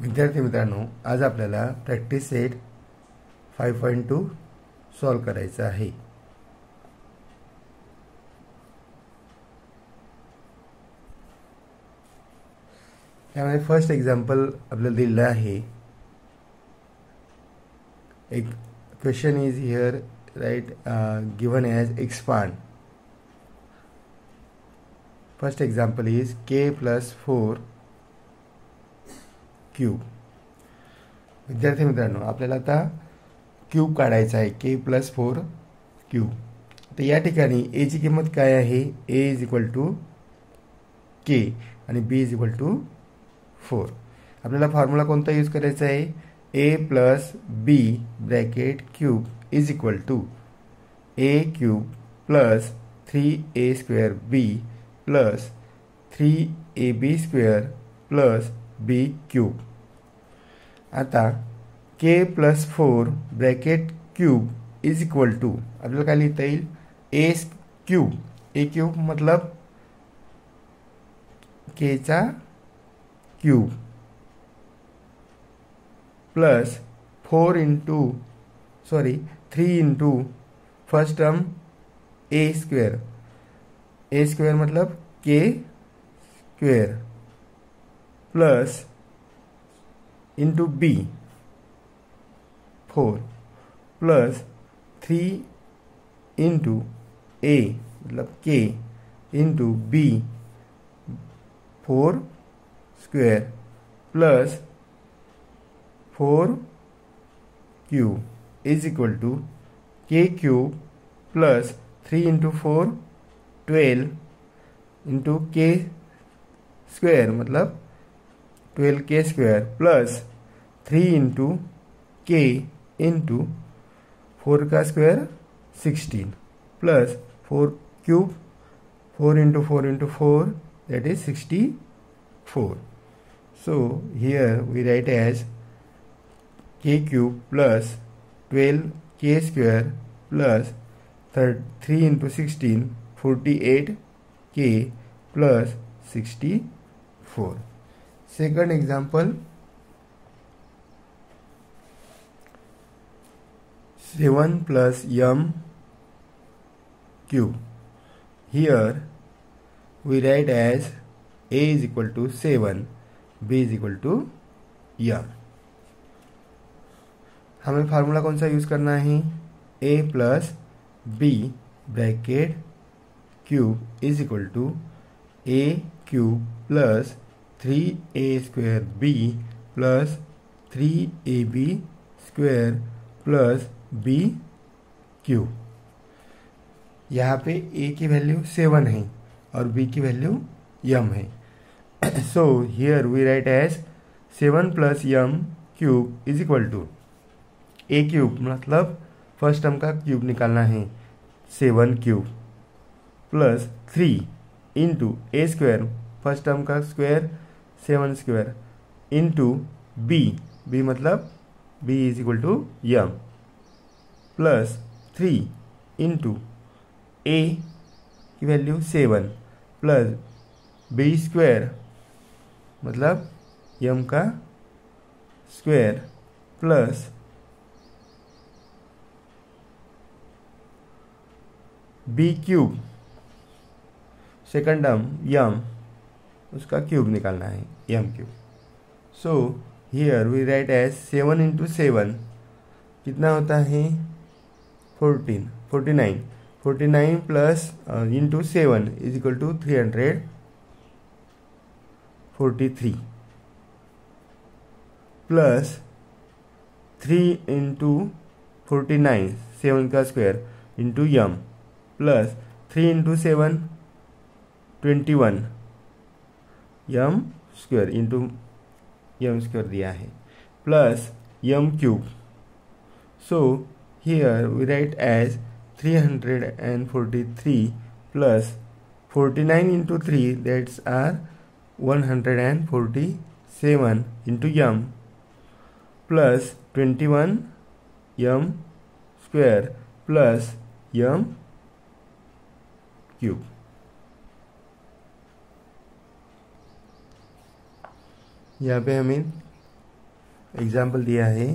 विद्यार्थी मित्रांनो, आज आपल्याला प्रॅक्टिस सेट 5.2 सॉल्व करायचा आहे. यामध्ये फर्स्ट एक्झाम्पल आपल्याला दिलेलं आहे. एक question is here right given as expand. First example is k+4 cube. विद्यार्थी मित्रांनो, आपल्याला आता क्यूब काढायचा आहे, k+4 क्यूब. तर या ठिकाणी a ची किंमत काय आहे? a = k आणि b = 4. आपल्याला फॉर्म्युला कोणता यूज करायचा आहे? a + b bracket cube = a³ + 3a² + 3ab² + b³. आता k+4 ब्रॅकेट क्यूब = आपल्याला काय लिहिता येईल? a³ मतलब k चा cube plus 3 first term a² मतलब k² plus into b 4 plus 3 into a मतलब k into b 4² plus 4³ = k³ plus 3 into 4 12 into k² मतलब 12k² plus 3 into k into 4 का square 16 plus 4³ 4 into 4 into 4 that is 64. So here we write as k³ plus 12k² plus 3 into 16 48k plus 64. Second example, 7 plus m cube. Here we write as a = 7, b = m. हमें formula कौन सा use करना है? a + b bracket cube = a³ + 3a² + 3ab² + b³. यहाँ पे a की value 7 है और b की वैल्यू m है. So here we write as 7 + m³ = a³ मतलब फर्स्ट टर्म का क्यूब निकालना है 7³ plus 3 into a² first term का स्क्वायर 7² इंटू b मतलब b = m plus 3 into a की वैल्यू 7 प्लस b² मतलब m का square plus b³ second term m उसका क्यूब निकालना है m³. So here we write as 7 into 7 कितना होता है? 49 प्लस इंटू 7 = 343 प्लस 3 इंटू 49 7 का square into m plus 3 into 7 21 m² into m² दिया है plus m³. So here we write as 343 plus 49 into 3 that's are 147 into m plus 21 m² plus m³ यहाँ पे हमें example दिया है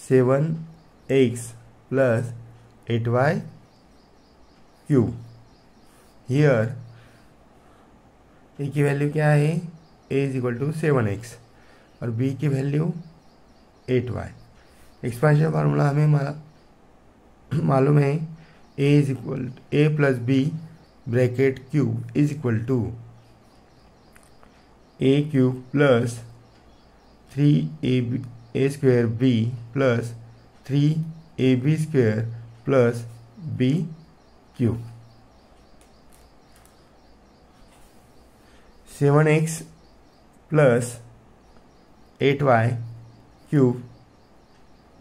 7x plus 8y cube. Here ए की value क्या है, a is equal to 7x और b की वैल्यू 8y। एक्सपेंशन फार्मूला हमें मालूम है a is equal a plus b bracket cube is equal to a cube plus 3a square b plus 3ab square plus b cube. 7x plus 8y cube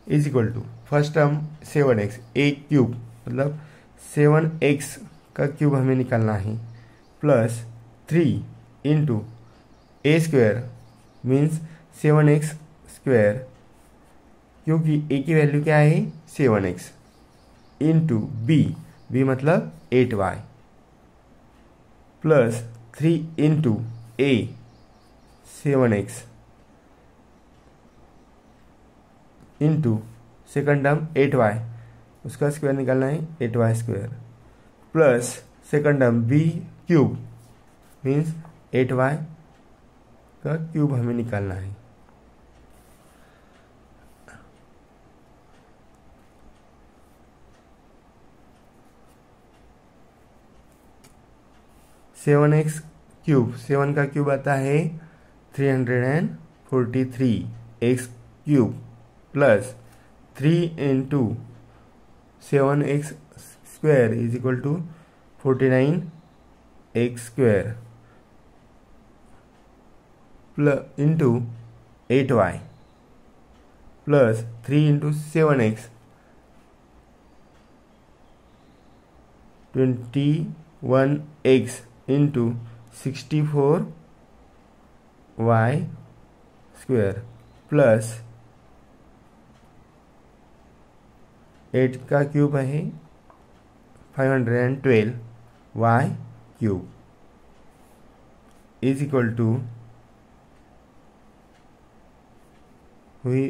is equal to first term 7x a cube मतलब 7x का cube हमें निकालना है plus 3 into ए square means 7x square, क्योंकि a की value क्या है 7x into B मतलब 8y प्लस 3 इंटू ए 7x into second term 8y, उसका स्क्वायर निकालना है 8y square plus second term b cube means 8y का क्यूब हमें निकालना है। सेवन एक्स क्यूब, 7 का क्यूब आता है 343 x cube plus 3 into 7x square is equal to 49 x square plus into 8y plus 3 into 7x 21x into 64y square plus 8 का cube है 512 y cube is equal to we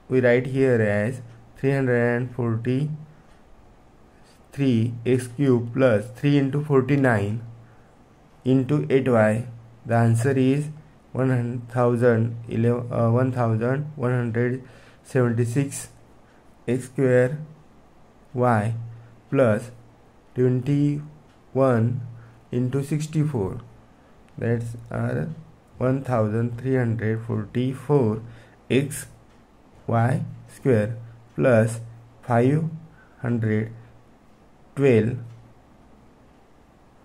write here as 343 x cube plus 3 into 49 into 8y. The answer is 1176 x square y plus 21 into 64, that's are 1344 x y square plus 512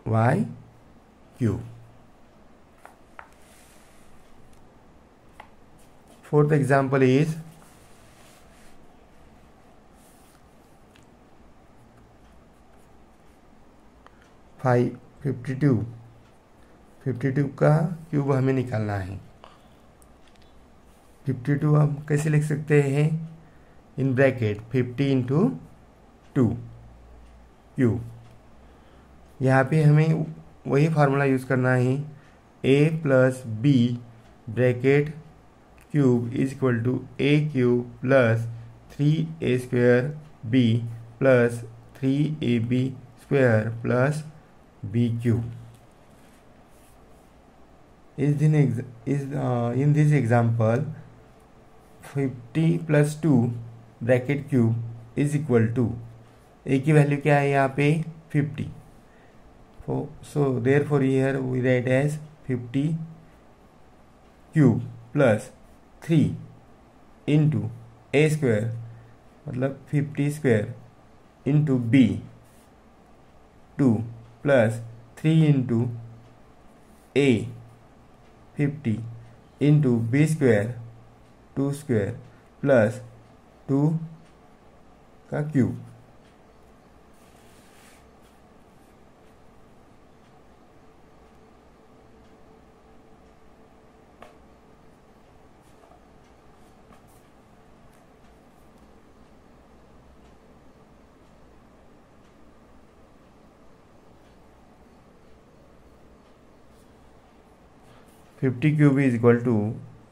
y cube. Fourth example is 52 का cube हमें निकालना है। 52 हम कैसे लिख सकते हैं, in bracket 50 into 2 cube. यहाँ पे हमें वही फार्मूला यूज़ करना है, a plus b bracket cube is equal to a cube plus 3a square b plus 3ab square plus b cube. In this example 50 plus 2 bracket cube is equal to a की value क्या है यहाँ पे 50, so therefore here we write as 50 cube plus 3 into a square मतलब 50 square into b 2 plus 3 into a 50 into b square 2 square plus 2 का cube. 50 cube is equal to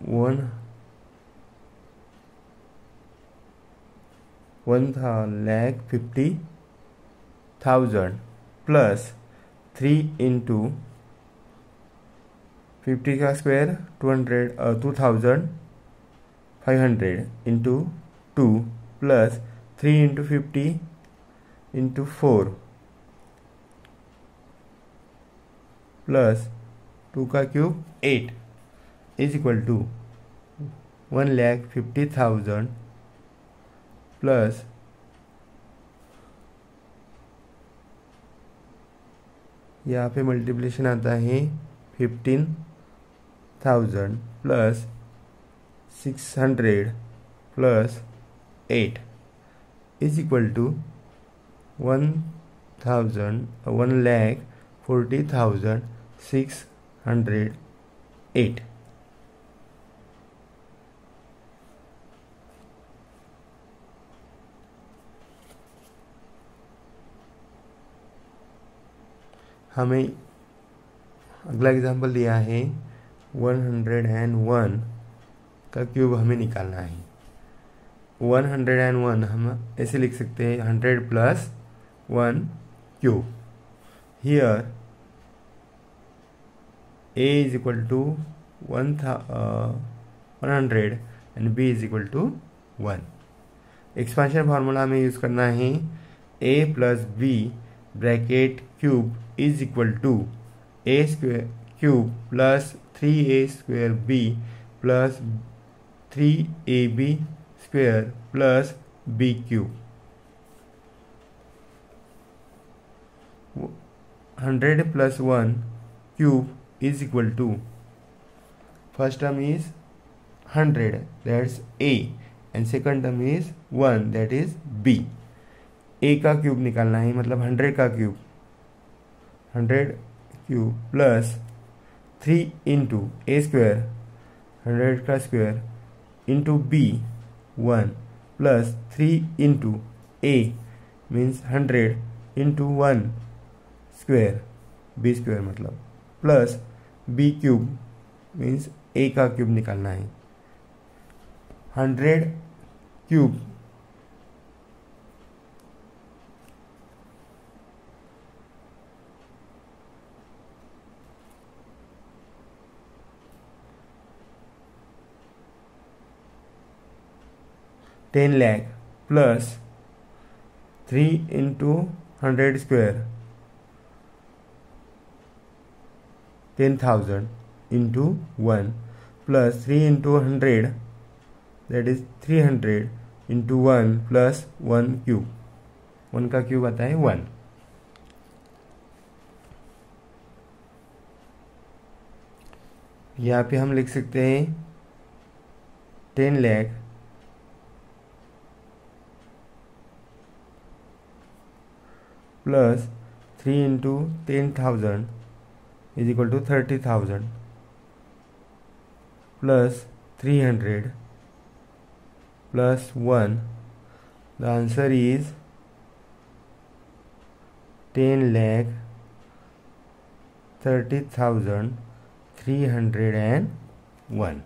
1,50,000 plus 3 into 50 का square 2,500 into 2 plus 3 into 50 into 4 plus 2 का cube 8 is equal to 1,50,000 plus यहाँ पे multiplication आता है 15,000 plus 600 plus 8 is equal to 1,40,608. हमें अगला example दिया है 101 का क्यूब हमें निकालना है. 101 हम ऐसे लिख सकते हैं 100 plus 1 cube. Here a is equal to 100 and b is equal to 1. Expansion formula हमें यूज करना है a plus b bracket cube is equal to a square cube plus 3a square b plus 3ab square plus b cube. 100 plus 1 cube is equal to, first term is 100, that's a, and second term is 1, that is b. a का cube निकालना है, मतलब 100 का cube, 100 cube plus 3 into ए square 100 का square into B 1 plus 3 into A means 100 into 1 square B square मतलब plus B cube means A का cube निकालना है. 100 cube 10 lakh plus 3 into 100 square 10,000 into 1 plus 3 into 100, that is 300 into 1 plus 1 cube. 1 का cube आता है 1. यहाँ पे हम लिख सकते हैं 10 lakh plus 3 into 10,000 is equal to 30,000 plus 300 plus 1. The answer is 10,30,301.